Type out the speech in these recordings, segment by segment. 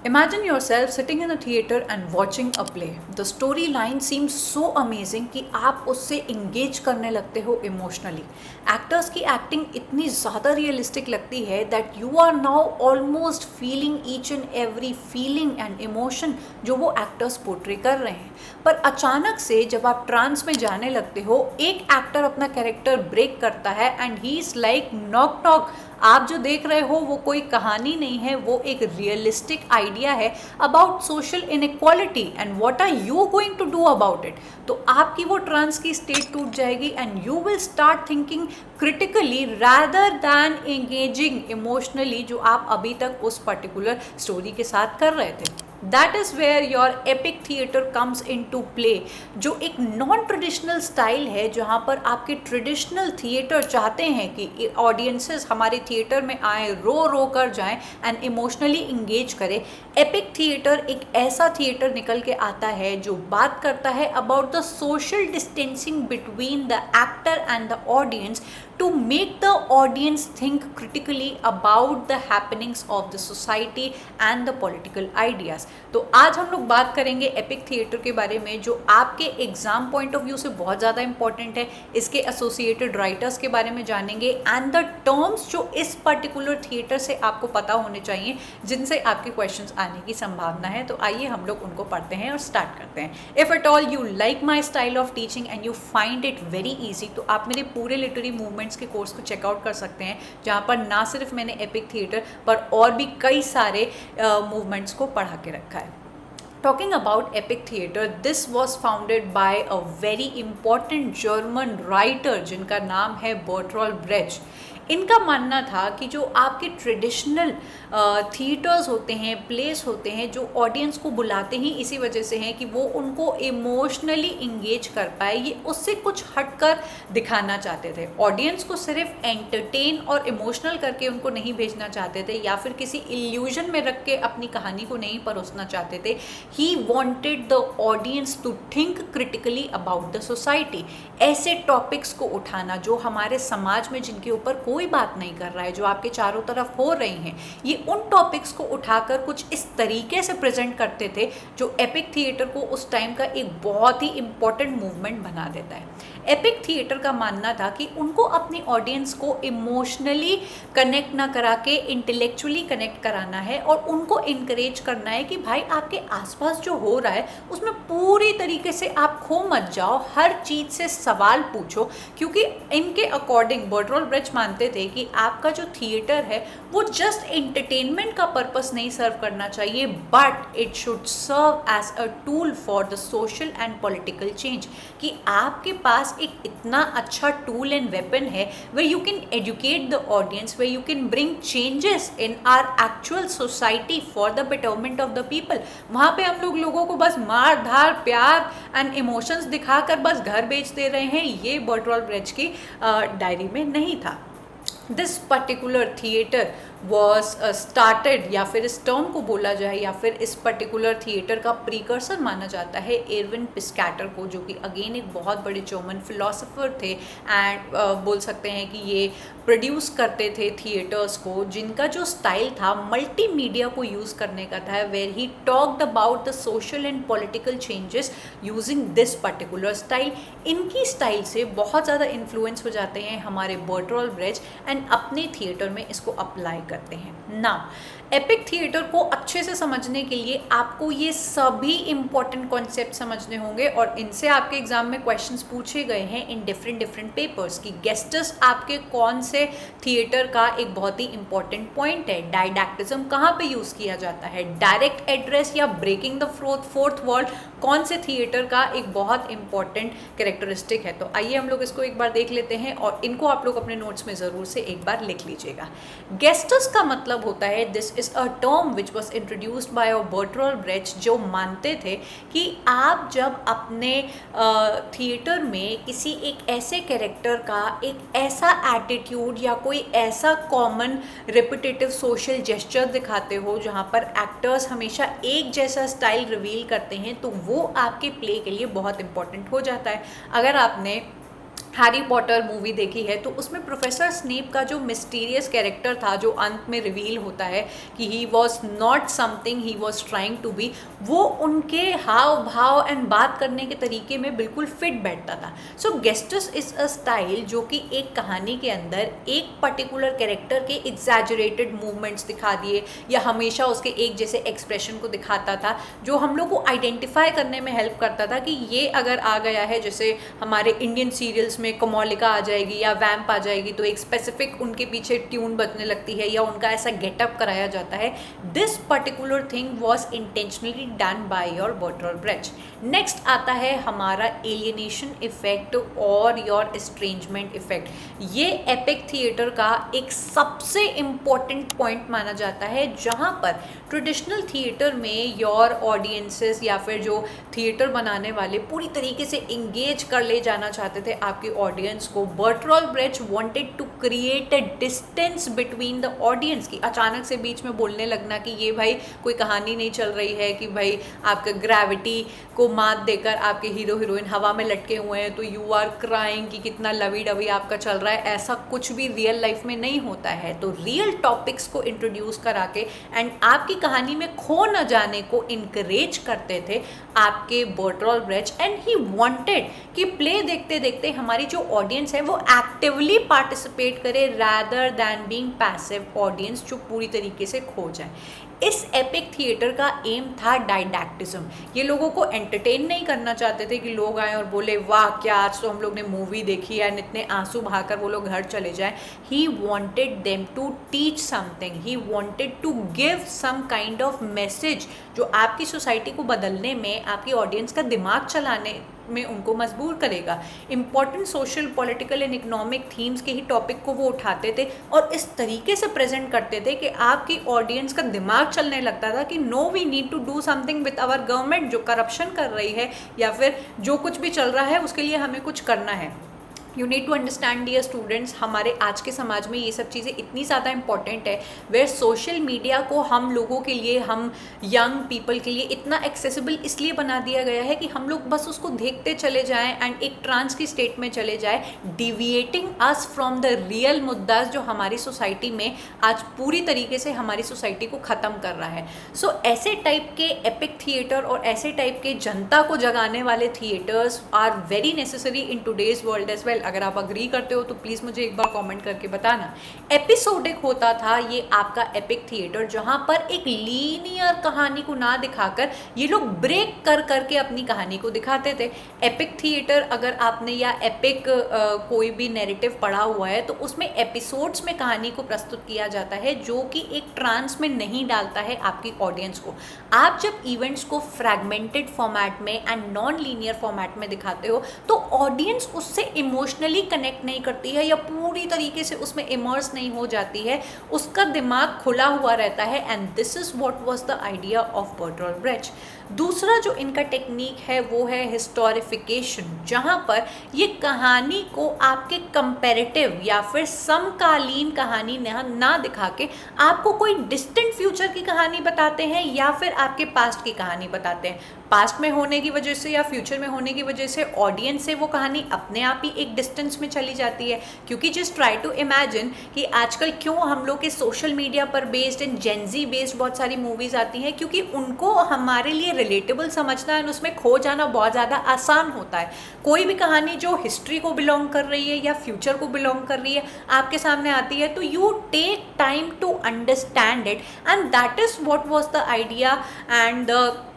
Imagine yourself sitting in a theater and watching a play. The storyline seems so amazing कि आप उससे engage करने लगते हो emotionally. Actors की acting इतनी ज़्यादा realistic लगती है that you are now almost feeling each and every feeling and emotion जो वो actors portray कर रहे हैं. पर अचानक से जब आप ट्रांस में जाने लगते हो, एक एक्टर अपना कैरेक्टर ब्रेक करता है and he is like knock knock. आप जो देख रहे हो वो कोई कहानी नहीं है, वो एक रियलिस्टिक आइडिया है about social inequality and what are you going to do about it. तो आपकी वो ट्रांस की स्टेट टूट जाएगी and you will start thinking critically rather than engaging emotionally जो आप अभी तक उस पर्टिकुलर स्टोरी के साथ कर रहे थे. That is where your epic theatre comes into play, जो एक नॉन ट्रेडिशनल स्टाइल है जहाँ पर आपके ट्रेडिशनल थिएटर चाहते हैं कि ऑडियंसेस हमारे थिएटर में आए, रो रो कर जाएं एंड इमोशनली इंगेज करें. एपिक थिएटर एक ऐसा थिएटर निकल के आता है जो बात करता है about the social distancing between the actor and the audience to make the audience think critically about the happenings of the society and the political ideas. तो आज हम लोग बात करेंगे एपिक थिएटर के बारे में जो आपके एग्जाम पॉइंट ऑफ व्यू से बहुत ज़्यादा इंपॉर्टेंट है. इसके एसोसिएटेड राइटर्स के बारे में जानेंगे एंड द टर्म्स जो इस पर्टिकुलर थिएटर से आपको पता होने चाहिए जिनसे आपके क्वेश्चंस आने की संभावना है. तो आइए हम लोग उनको पढ़ते हैं और स्टार्ट करते हैं. If at all you like my style of teaching and you find it very easy, तो आप मेरे पूरे लिटरेरी मूवमेंट के कोर्स को चेकआउट कर सकते हैं जहाँ पर ना सिर्फ मैंने एपिक थिएटर पर और भी कई सारे मूवमेंट्स को पढ़ा के रखा है. Talking about epic theater, this was founded by a very important German writer जिनका नाम है बर्टोल्ट ब्रेच. इनका मानना था कि जो आपके ट्रेडिशनल थिएटर्स होते हैं, प्लेस होते हैं, जो ऑडियंस को बुलाते ही इसी वजह से हैं कि वो उनको इमोशनली इंगेज कर पाए, ये उससे कुछ हटकर दिखाना चाहते थे. ऑडियंस को सिर्फ एंटरटेन और इमोशनल करके उनको नहीं भेजना चाहते थे या फिर किसी इल्यूजन में रख के अपनी कहानी को नहीं परोसना चाहते थे. He wanted the audience to think critically about the society. ऐसे टॉपिक्स को उठाना जो हमारे समाज में जिनके ऊपर कोई बात नहीं कर रहा है, जो आपके चारों तरफ हो रही हैं, ये उन टॉपिक्स को उठाकर कुछ इस तरीके से प्रेजेंट करते थे जो एपिक थिएटर को उस टाइम का एक बहुत ही इम्पॉर्टेंट मूवमेंट बना देता है. एपिक थिएटर का मानना था कि उनको अपनी ऑडियंस को इमोशनली कनेक्ट ना करा के इंटेलेक्चुअली कनेक्ट कराना है और उनको इनकरेज करना है कि भाई आपके आसपास जो हो रहा है उसमें पूरी तरीके से आप खो मत जाओ, हर चीज़ से सवाल पूछो. क्योंकि इनके अकॉर्डिंग बर्टोल्ट ब्रेच मानते थे कि आपका जो थिएटर है वो जस्ट एंटरटेनमेंट का पर्पस नहीं सर्व करना चाहिए, but it should serve as a tool for the social and political change. कि आपके पास एक इतना अच्छा टूल एंड वेपन है where you can educate the audience, where you can bring changes in our actual society for the betterment of the people. वहाँ पे हम लोगों को बस मार धार प्यार एंड इमोशंस दिखाकर बस घर बेच दे रहे हैं, ये बर्टोल्ट ब्रेच की डायरी में नहीं था. This particular theatre was started, या फिर इस टर्म को बोला जाए या फिर इस पर्टिकुलर थिएटर का प्रीकर्सर माना जाता है एरविन पिस्कैटर को, जो कि अगेन एक बहुत बड़े जर्मन फिलोसोफर थे एंड बोल सकते हैं कि ये प्रोड्यूस करते थे थिएटर्स को, जिनका जो स्टाइल था मल्टीमीडिया को यूज़ करने का था, where he talked about the social and political changes using this particular style. इनकी स्टाइल से बहुत ज़्यादा इन्फ्लुएंस हो जाते हैं हमारे बर्टोल्ट ब्रेच एंड अपने थिएटर में इसको अप्लाई करते हैं. नाउ एपिक थिएटर को अच्छे से समझने के लिए आपको ये सभी इंपॉर्टेंट कॉन्सेप्ट समझने होंगे और इनसे आपके एग्जाम में क्वेश्चंस पूछे गए हैं इन डिफरेंट पेपर्स की गेस्टस आपके कौन से थिएटर का एक बहुत ही इंपॉर्टेंट पॉइंट है, डायडैक्टिज्म कहाँ पे यूज़ किया जाता है, डायरेक्ट एड्रेस या ब्रेकिंग द फोर्थ वॉल कौन से थिएटर का एक बहुत इंपॉर्टेंट कैरेक्टरिस्टिक है. तो आइए हम लोग इसको एक बार देख लेते हैं और इनको आप लोग अपने नोट्स में ज़रूर से एक बार लिख लीजिएगा. गेस्टस का मतलब होता है, this is a term which was introduced by Bertolt breach, जो मानते थे कि आप जब अपने थिएटर में किसी एक ऐसे कैरेक्टर का एक ऐसा एटीट्यूड या कोई ऐसा कॉमन रिपीटेटिव सोशल जेस्चर दिखाते हो जहाँ पर एक्टर्स हमेशा एक जैसा स्टाइल रिवील करते हैं, तो वो आपके प्ले के लिए बहुत इंपॉर्टेंट हो जाता है. अगर आपने हैरी पॉटर मूवी देखी है तो उसमें प्रोफेसर स्नेप का जो मिस्टीरियस कैरेक्टर था जो अंत में रिवील होता है कि he was not something he was trying to be, वो उनके हाव भाव एंड बात करने के तरीके में बिल्कुल फिट बैठता था। सो गेस्टस इज़ अ स्टाइल जो कि एक कहानी के अंदर एक पर्टिकुलर कैरेक्टर के एग्जैजरेटेड मूवमेंट्स दिखा दिए या हमेशा उसके एक जैसे एक्सप्रेशन को दिखाता था, जो हम लोग को आइडेंटिफाई करने में हेल्प करता था कि ये अगर आ गया है, जैसे हमारे इंडियन सीरियल्स में कमोलिका आ जाएगी या वैम्प आ जाएगी तो एक स्पेसिफिक उनके पीछे ट्यून बजने लगती है या उनका ऐसा गेटअप कराया जाता है। This particular thing was intentionally done by your Bertolt Brecht. Next आता है हमारा एलियनेशन इफेक्ट और योर एस्ट्रेंजमेंट इफेक्ट। ये एपिक थिएटर का एक सबसे इम्पॉर्टेंट पॉइंट माना जाता है, जहाँ पर ट्रेडिशनल थिएटर में योर ऑडियंसेस या फिर जो थिएटर बनाने वाले पूरी तरीके से इंगेज कर ले जाना चाहते थे आपकी ऑडियंस को। Bertolt Brecht wanted to create a distance between the audience की अचानक से बीच में बोलने लगना कि ये भाई कोई कहानी नहीं चल रही है, कि भाई आपका ग्रेविटी को मात देकर आपके हीरो हीरोइन हवा में लटके हुए हैं तो यू आर क्राइंग कि कितना लवी डवी आपका चल रहा है। ऐसा कुछ भी रियल लाइफ में नहीं होता है। तो रियल टॉपिक्स को इंट्रोड्यूस करा के एंड आपकी कहानी में खो न जाने को इनकरेज करते थे आपके बर्टोल्ट ब्रेcht। एंड ही वांटेड कि प्ले देखते देखते हमारी जो ऑडियंस है वो एक्टिवली पार्टिसिपेट करे rather than being passive audience जो पूरी तरीके से खो जाए। इस एपिक थिएटर का एम था डाइडैक्टिज्म। ये लोगों को एंटरटेन नहीं करना चाहते थे कि लोग आए और बोले वाह क्या आज तो हम लोग ने मूवी देखी है, इतने आंसू बहाकर वो लोग घर चले जाएं। He wanted them to teach something, he wanted to give some kind of message जो आपकी सोसाइटी को बदलने में, आपकी ऑडियंस का दिमाग चलाने में उनको मजबूर करेगा। Important social political and economic themes के ही टॉपिक को वो उठाते थे और इस तरीके से प्रेजेंट करते थे कि आपकी ऑडियंस का दिमाग चलने लगता था कि no we need to do something with our government जो करप्शन कर रही है या फिर जो कुछ भी चल रहा है उसके लिए हमें कुछ करना है। You need to understand dear students, हमारे आज के समाज में ये सब चीज़ें इतनी ज़्यादा इंपॉर्टेंट है वेयर सोशल मीडिया को हम लोगों के लिए, हम यंग पीपल के लिए इतना एक्सेसिबल इसलिए बना दिया गया है कि हम लोग बस उसको देखते चले जाएं एंड एक ट्रांस की स्टेट में चले जाएं, deviating us from the real मुद्दास जो हमारी सोसाइटी में आज पूरी तरीके से हमारी सोसाइटी को ख़त्म कर रहा है। सो ऐसे टाइप के एपिक थिएटर और ऐसे टाइप के जनता को जगाने वाले theatres are very necessary in today's world as well. अगर आप अग्री करते हो तो प्लीज़ मुझे एक बार कमेंट करके बताना। एपिसोडिक होता था ये आपका एपिक थिएटर, जहाँ पर एक लीनियर कहानी को ना दिखाकर ये लोग ब्रेक कर करके अपनी कहानी को दिखाते थे। एपिक थिएटर अगर आपने या एपिक कोई भी नैरेटिव पढ़ा हुआ है तो उसमें एपिसोड्स में कहानी को प्रस्तुत किया जाता है जो कि एक ट्रांस में नहीं डालता है आपकी ऑडियंस को। आप जब इवेंट्स को फ्रैगमेंटेड फॉर्मेट में एंड नॉन लीनियर फॉर्मेट में दिखाते हो तो ऑडियंस उससे इमोशनली कनेक्ट नहीं करती है या पूरी तरीके से उसमें इमर्स नहीं हो जाती है, उसका दिमाग खुला हुआ रहता है। And this is what was the idea of Bertolt Brecht. दूसरा जो इनका टेक्निक है वो है हिस्टोरिफिकेशन, जहाँ पर ये कहानी को आपके कंपैरेटिव या फिर समकालीन कहानी ना दिखा के आपको कोई डिस्टेंट फ्यूचर की कहानी बताते हैं या फिर आपके पास्ट की कहानी बताते हैं। पास्ट में होने की वजह से या फ्यूचर में होने की वजह से ऑडियंस से वो कहानी अपने आप ही एक डिस्टेंस में चली जाती है। क्योंकि जस्ट ट्राई टू इमेजिन कि आजकल क्यों हम लोग के सोशल मीडिया पर बेस्ड एंड जेंजी बेस्ड बहुत सारी मूवीज़ आती हैं, क्योंकि उनको हमारे लिए रिलेटेबल समझना एंड उसमें खो जाना बहुत ज़्यादा आसान होता है। कोई भी कहानी जो हिस्ट्री को बिलोंग कर रही है या फ्यूचर को बिलोंग कर रही है आपके सामने आती है तो you take time to understand it and that is what was the idea and the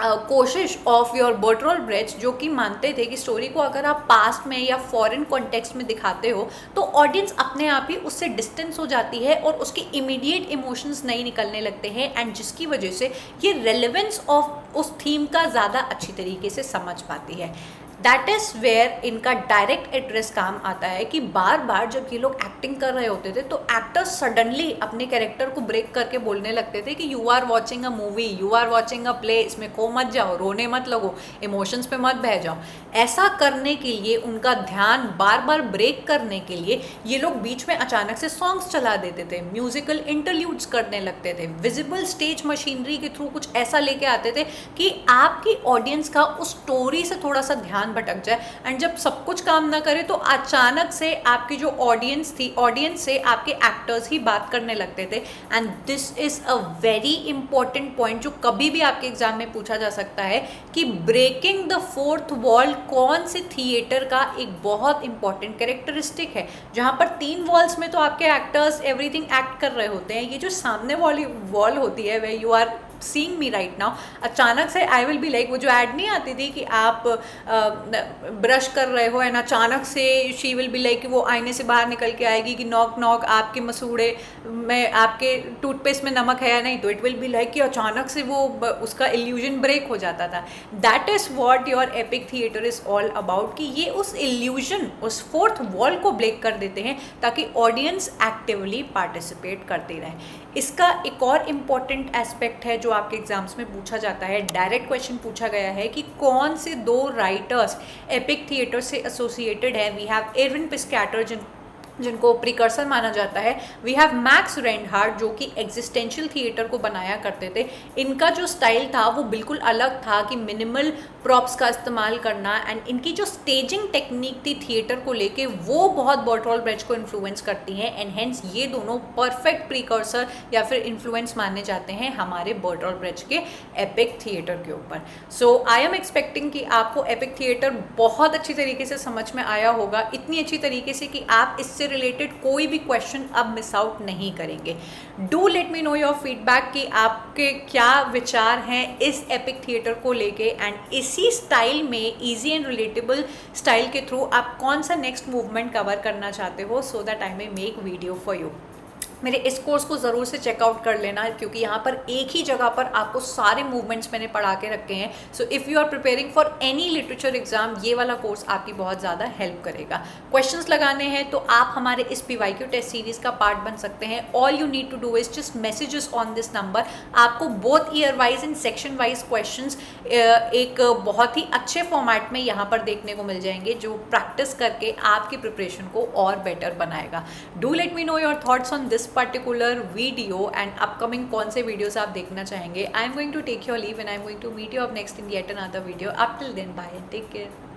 कोशिश ऑफ योर बर्टोल्ट ब्रेcht, जो कि मानते थे कि स्टोरी को अगर आप पास्ट में या फॉरेन कॉन्टेक्स्ट में दिखाते हो तो ऑडियंस अपने आप ही उससे डिस्टेंस हो जाती है और उसके इमीडिएट इमोशंस नहीं निकलने लगते हैं एंड जिसकी वजह से ये रेलेवेंस ऑफ उस थीम का ज़्यादा अच्छी तरीके से समझ पाती है। दैट इज़ वेयर इनका डायरेक्ट एड्रेस काम आता है कि बार बार जब ये लोग एक्टिंग कर रहे होते थे तो एक्टर्स सडनली अपने कैरेक्टर को ब्रेक करके बोलने लगते थे कि you are watching a movie, you are watching a play, इसमें खो मत जाओ, रोने मत लगो, इमोशंस पे मत बह जाओ। ऐसा करने के लिए, उनका ध्यान बार बार ब्रेक करने के लिए ये लोग बीच में अचानक से सॉन्ग्स चला देते थे, म्यूजिकल इंटरल्यूड्स करने लगते थे, विजिबल स्टेज मशीनरी के थ्रू कुछ ऐसा लेके आते थे कि आपकी ऑडियंस का उस स्टोरी से थोड़ा सा ध्यान ध्यान भटक जाए, एंड जब सब कुछ काम ना करे तो अचानक से आपकी जो ऑडियंस थी, ऑडियंस से आपके एक्टर्स ही बात करने लगते थे। And this is a very important point जो कभी भी आपके एग्जाम में पूछा जा सकता है कि ब्रेकिंग द फोर्थ वॉल कौन से थिएटर का एक बहुत इंपॉर्टेंट कैरेक्टरिस्टिक है। जहाँ पर 3 वॉल्स में तो आपके एक्टर्स एवरीथिंग एक्ट कर रहे होते हैं, ये जो सामने वाली वॉल होती है way you are seeing me right now, अचानक से आई विल बी लाइक, वो जो ऐड नहीं आती थी कि आप ब्रश कर रहे हो एंड अचानक से शी विल बी लाइक, वो आईने से बाहर निकल के आएगी कि नॉक नॉक आपके मसूड़े में, आपके टूथपेस्ट में नमक है या नहीं, तो इट विल बी लाइक कि अचानक से वो उसका इल्यूजन ब्रेक हो जाता था। That is what your epic theatre is all about, कि ये उस इल्यूजन, उस फोर्थ वॉल को ब्रेक कर देते हैं ताकि ऑडियंस एक्टिवली पार्टिसिपेट करती रहे। इसका एक और इम्पॉर्टेंट एस्पेक्ट है जो आपके एग्जाम्स में पूछा जाता है, डायरेक्ट क्वेश्चन पूछा गया है कि कौन से 2 राइटर्स एपिक थिएटर से एसोसिएटेड है। वी हैव एरविन पिस्कैटर जिनको प्रिकर्सर माना जाता है, वी हैव मैक्स रेनहार्ड जो कि एग्जिस्टेंशियल थिएटर को बनाया करते थे। इनका जो स्टाइल था वो बिल्कुल अलग था कि मिनिमल प्रॉप्स का इस्तेमाल करना, एंड इनकी जो स्टेजिंग टेक्निक थी थिएटर को लेके वो बहुत बर्टोल्ट ब्रेcht को इन्फ्लुएंस करती हैं, एंड हेंस ये दोनों परफेक्ट प्रिकर्सर या फिर इन्फ्लुएंस माने जाते हैं हमारे बर्टोल्ट ब्रेcht के एपिक थिएटर के ऊपर। सो आई एम एक्सपेक्टिंग कि आपको एपिक थिएटर बहुत अच्छी तरीके से समझ में आया होगा, इतनी अच्छी तरीके से कि आप इससे रिलेटेड कोई भी क्वेश्चन अब मिस आउट नहीं करेंगे। Do let me know your feedback कि आपके क्या विचार हैं इस एपिक थिएटर को लेके, एंड इसी स्टाइल में इजी एंड रिलेटेबल स्टाइल के थ्रू आप कौन सा नेक्स्ट मूवमेंट कवर करना चाहते हो, so that I may make video for you. मेरे इस कोर्स को ज़रूर से चेकआउट कर लेना, क्योंकि यहाँ पर एक ही जगह पर आपको सारे मूवमेंट्स मैंने पढ़ा के रखे हैं। So if you are preparing for any literature exam, ये वाला कोर्स आपकी बहुत ज़्यादा हेल्प करेगा। क्वेश्चंस लगाने हैं तो आप हमारे इस PYQ टेस्ट सीरीज़ का पार्ट बन सकते हैं। All you need to do is just messages on this number. आपको both year wise and section wise question एक बहुत ही अच्छे फॉर्मेट में यहाँ पर देखने को मिल जाएंगे, जो प्रैक्टिस करके आपकी प्रिपरेशन को और बेटर बनाएगा। Do let me know your thoughts on this particular video and upcoming कौन से वीडियोस आप देखना चाहेंगे। I am going to take your leave and I am going to meet you up next in yet another video. Up till then bye and take care.